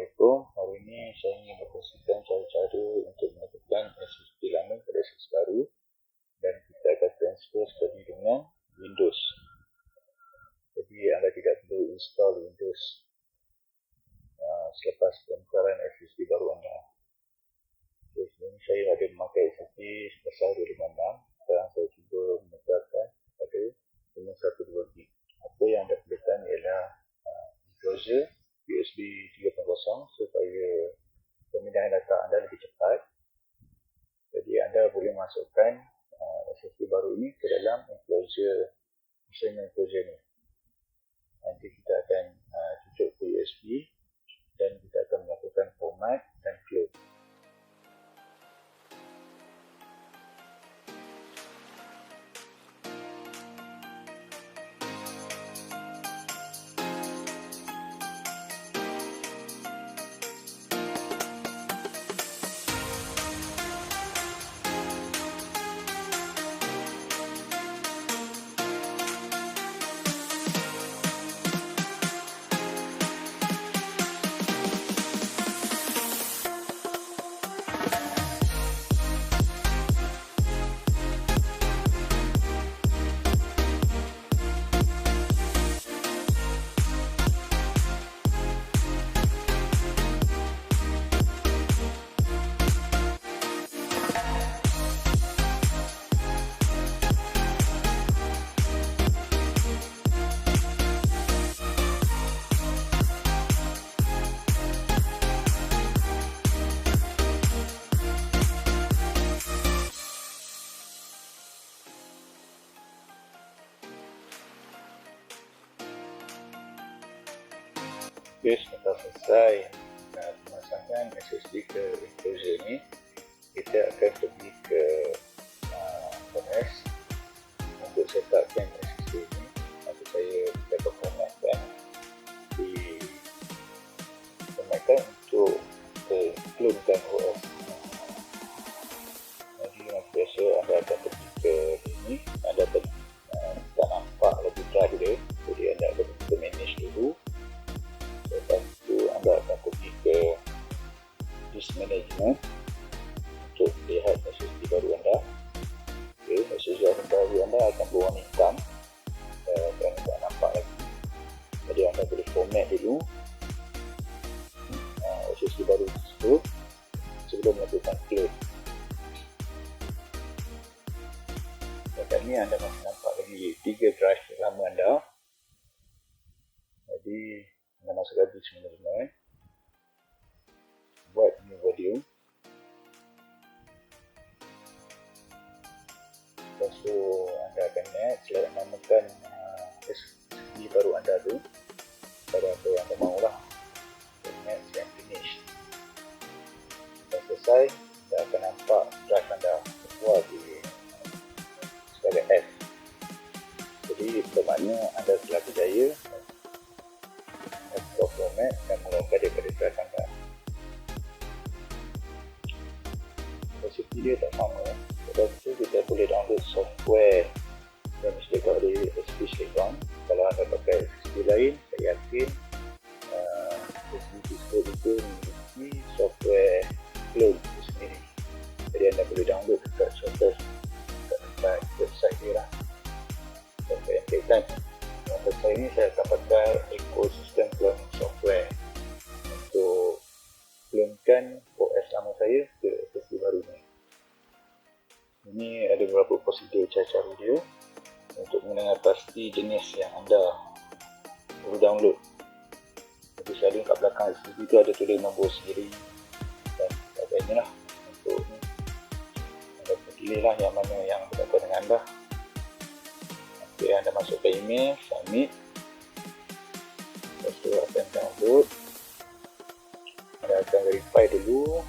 Assalamualaikum. Hari ini saya ingin berkongsikan cara-cara untuk menetapkan SSD lama pada SSD baru dan kita akan transfer sekali dengan Windows. Jadi anda tidak perlu install Windows selepas penukaran SSD baru anda. Jadi sebenarnya saya ada memakai SSD besar 256. Sekarang saya cuba menukarkan pada 128 GB. Apa yang anda perlukan ialah enclosure USB 3.0 supaya pemindahan data anda lebih cepat. Jadi anda boleh masukkan SSD baru ini ke dalam enclosure ni. Nanti kita akan cucuk ke USB dan kita akan melakukan format dan clone. Okay, setelah selesai pemasangan SSD ke enclosure ni, kita akan pergi ke OS untuk setupkan SSD ni. Nanti saya akan formatkan untuk clonekan OS. Jadi macam biasa anda akan pergi ke sini, anda tak nampak lebih drive dia, jadi anda akan pergi ke manage dulu. Lepas itu anda akan pergi ke disk management untuk lihat SSD baru anda. Okay, SSD baru anda akan berwarna hitam kerana tak nampak lagi. Jadi anda boleh format dulu SSD baru tersebut sebelum melakukan clone. Dekat ni anda masih nampak lagi 3 drive lama anda. Jadi anda masukkan disk management, buat new volume. Lepas tu anda akan next, namakan SSD baru anda tu pada apa yang anda maulah. Next and finish. Dah selesai, anda akan nampak drive anda keluar di sebagai F. Jadi bermakna anda telah berjaya format dan mengeluarkan daripada drive anda. Resep dia tak sama. Lepas tu kita boleh download software yang disediakan oleh SSD Silicon. Kalau anda pakai SSD lain, saya yakin SSD tersebut itu memiliki software clone itu sendiri. Jadi anda boleh download dekat software dekat website dia lah. Software yang kaitan. Untuk saya ini saya akan pakai ekosistem cloning software untuk clonekan OS lama saya ke SSD baru ni. Ini ada beberapa prosedur cara-cara dia untuk mendengar pasti jenis yang anda perlu download. Jadi selalu kat belakang SSD itu ada tulis nombor sendiri dan sebagainya lah. Untuk ni anda pilih lah yang mana yang berdekatan dengan anda. Okay, anda masukkan email, submit. Lepas tu akan download. Anda akan verify dulu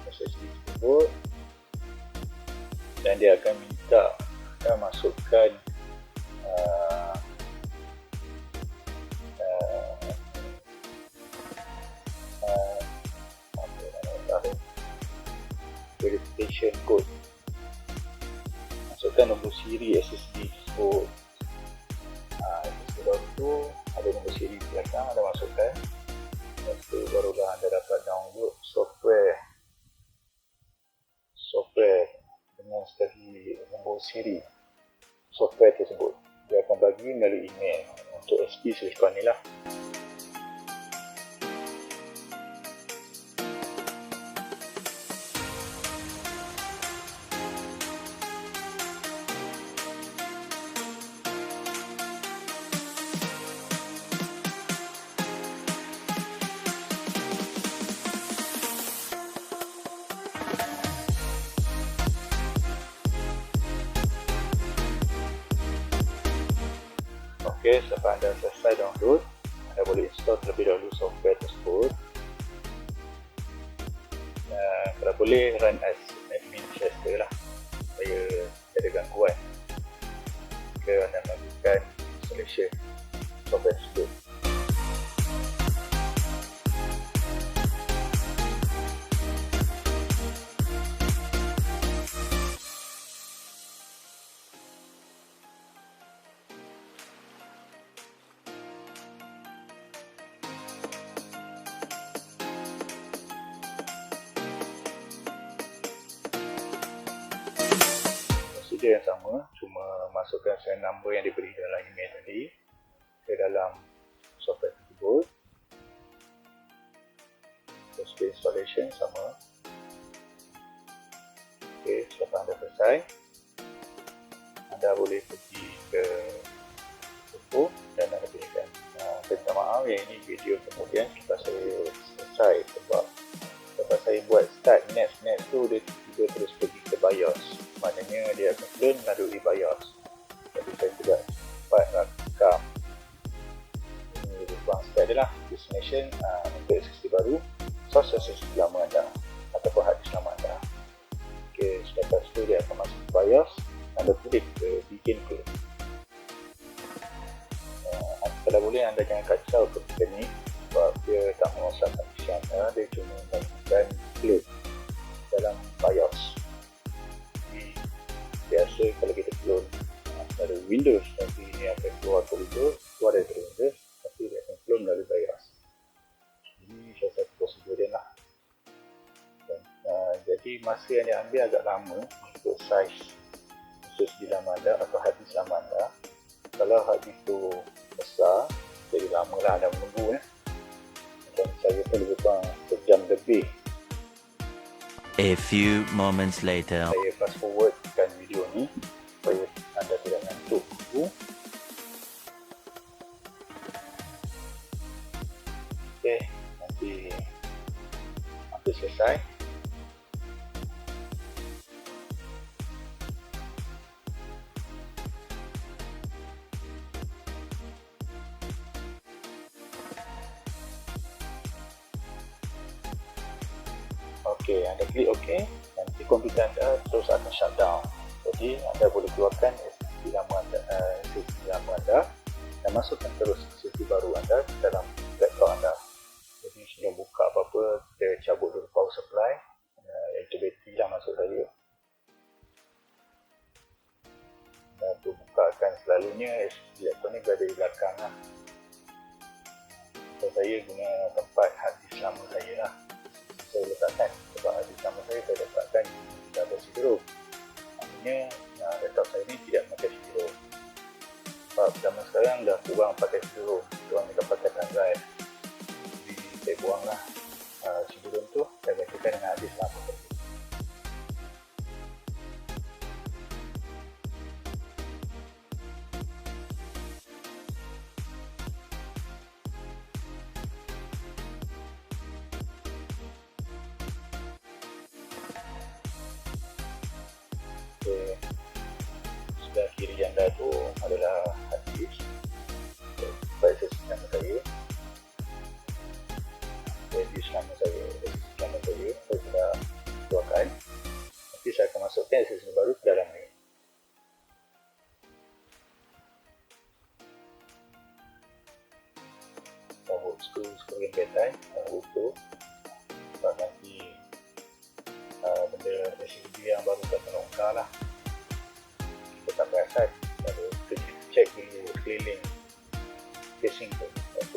SSD tersebut dan dia akan minta anda masukkan verification code. Masukkan nombor siri SSD tersebut. Sebab tu ada nombor siri belakang anda masukkan. Lepas tu barulah anda dapat download software dengan sekali nombor siri software tersebut. Dia akan bagi melalui email. Untuk SP selekon ni lah. Okey, setelah anda selesai download, anda boleh install terlebih dahulu software tersebut. Kalau boleh run as admin tester lah, supaya tidak ada gangguan jika anda melakukan installation software tersebut. Prosedur yang sama, cuma masukkan serial number yang diberi dalam email tadi ke dalam software tersebut. Prosedur installation sama. Okey, setelah anda selesai, anda boleh pergi ke untuk dan anda pilihkan. Minta maaf yang ini video kemudian setelah saya selesai, sebab saya buat start net tu dia tiba terus pergi ke BIOS. Maknanya dia akan clone melalui BIOS. Jadi saya tidak sempat rakam. Ini ruang start dia lah. Destination untuk SSD baru, source SSD lama anda ataupun harddisk lama anda. Okey, selepas tu dia akan masuk ke BIOS. Anda klik ke begin clone. Kalau boleh anda jangan kacau ketika ni, sebab dia tak merosakkan PC anda, dia cuma melakukan clone dalam BIOS. Biasa kalau kita clone dari Windows, nanti ini akan keluar dari Windows, tapi dia akan clone dari BIOS. Ini salah satu prosedur dia lah. Jadi masa yang dia ambil agak lama untuk saiz SSD lama anda atau harddisk lama anda. Kalau harddisk tu besar, jadi lama lah anda menunggu. Dan saya pun lebih kurang sejam lebih. A few moments later. Saya fast forwardkan video ni supaya anda tidak ngantuk dulu. Okey, nanti hampir selesai. Okey, anda klik OK, nanti komputer anda terus akan shutdown. Jadi anda boleh keluarkan SSD lama anda dan masukkan terus SSD baru anda ke dalam laptop anda. Jadi sebelum buka apa-apa, kita cabut dulu power supply, iaitu bateri lah maksud saya. Dan tu bukakan, selalunya SSD laptop ni berada di belakang lah. So, saya guna tempat harddisk lama saya lah. Saya letakkan, sebab harddisk lama saya letakkan di double CD-ROM. Maksudnya laptop saya ni tidak memakai CD-ROM. Sebab zaman sekarang dah kurang pakai CD-ROM, kurang mereka pakai thumb drive. Jadi saya buang lah CD-ROM tu dan gantikan dengan harddisk lama tadi. Sebelah kiri anda tu adalah harddisk SSD nama saya. Harddisk nama saya saya sudah keluarkan. Nanti saya akan masukkan SSD baru ke dalam ni. Forward scroll ringkatan untuk sebab nanti benda SSD yang baru tak terlongkar lah. Kita tak perasan, lalu kita cek dulu keliling casing tu. Lepas tu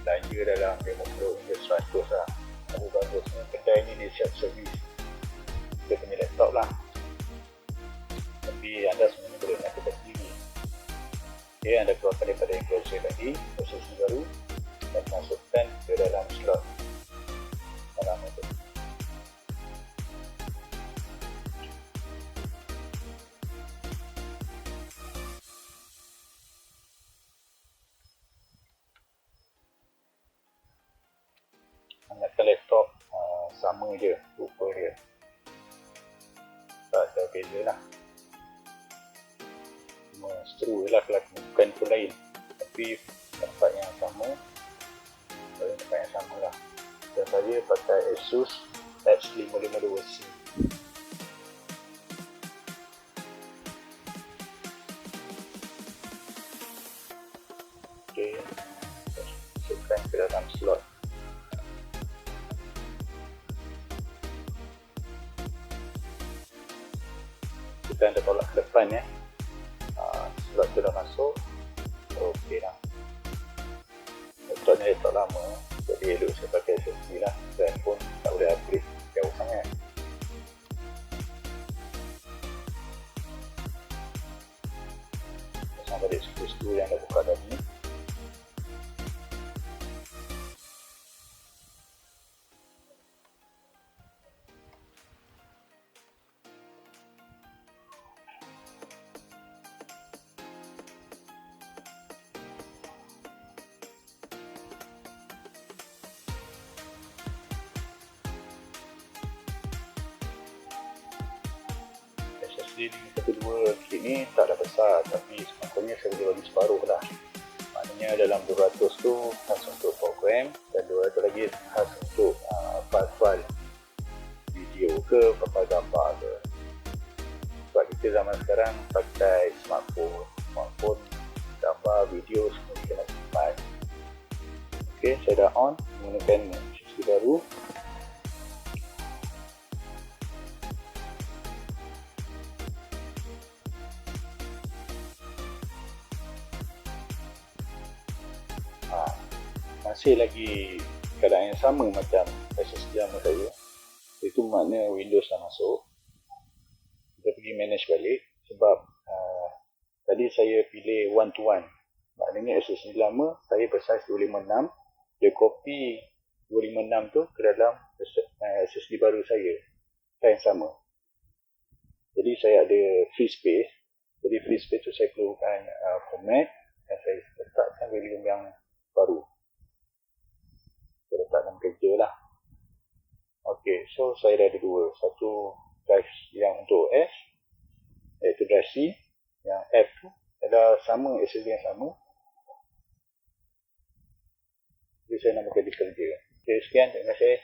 belanja dalam demo pro hingga 100 lah. Tapi bagusnya kedai ni dia siap servis dia punya laptop lah, tapi anda sebenarnya boleh lakukan sendiri. Okay, anda keluarkan daripada enclosure tadi SSD baru dan masukkan ke dalam slot lama tu. Angkatkan laptop, sama je rupa dia, tak ada beza lah, cuma screw je lah bukan pun lain, tapi tempat yang sama, tempat yang sama lah. Dan saya pakai Asus X552C. ok, masukkan ke dalam slot. Kita anda tolak ke depan ya. Slot tu dah masuk. Ok lah. Laptop ni laptop lama, jadi elok saya pakai SSD lah, dan pun tak boleh upgrade jauh sangat. Pasang balik skru yang dah buka tadi. SSD 512 kit ni tak ada besar, tapi sepatutnya saya boleh bagi separuh lah. Maknanya dalam 200 tu khas untuk program, dan 200 lagi khas untuk file-file video ke, file gambar ke. Sebab kita zaman sekarang pakai smartphone gambar, video semua kita nak simpan. Ok, saya dah on menggunakan SSD baru. Masih lagi keadaan yang sama macam SSD lama saya. Itu makna Windows dah masuk. Kita pergi manage balik sebab tadi saya pilih one to one. Maknanya SSD lama saya bersaiz 256, dia copy 256 tu ke dalam SSD baru saya yang sama. Jadi saya ada free space. Jadi free space tu saya perlukan format dan saya letakkan volume yang baru. Saya letak dalam kerja lah. Ok, so saya dah ada dua. Satu drive yang untuk OS, iaitu drive C. Yang F tu adalah sama SSD yang sama. Jadi saya namakan di kerja. Ok, sekian. Terima kasih.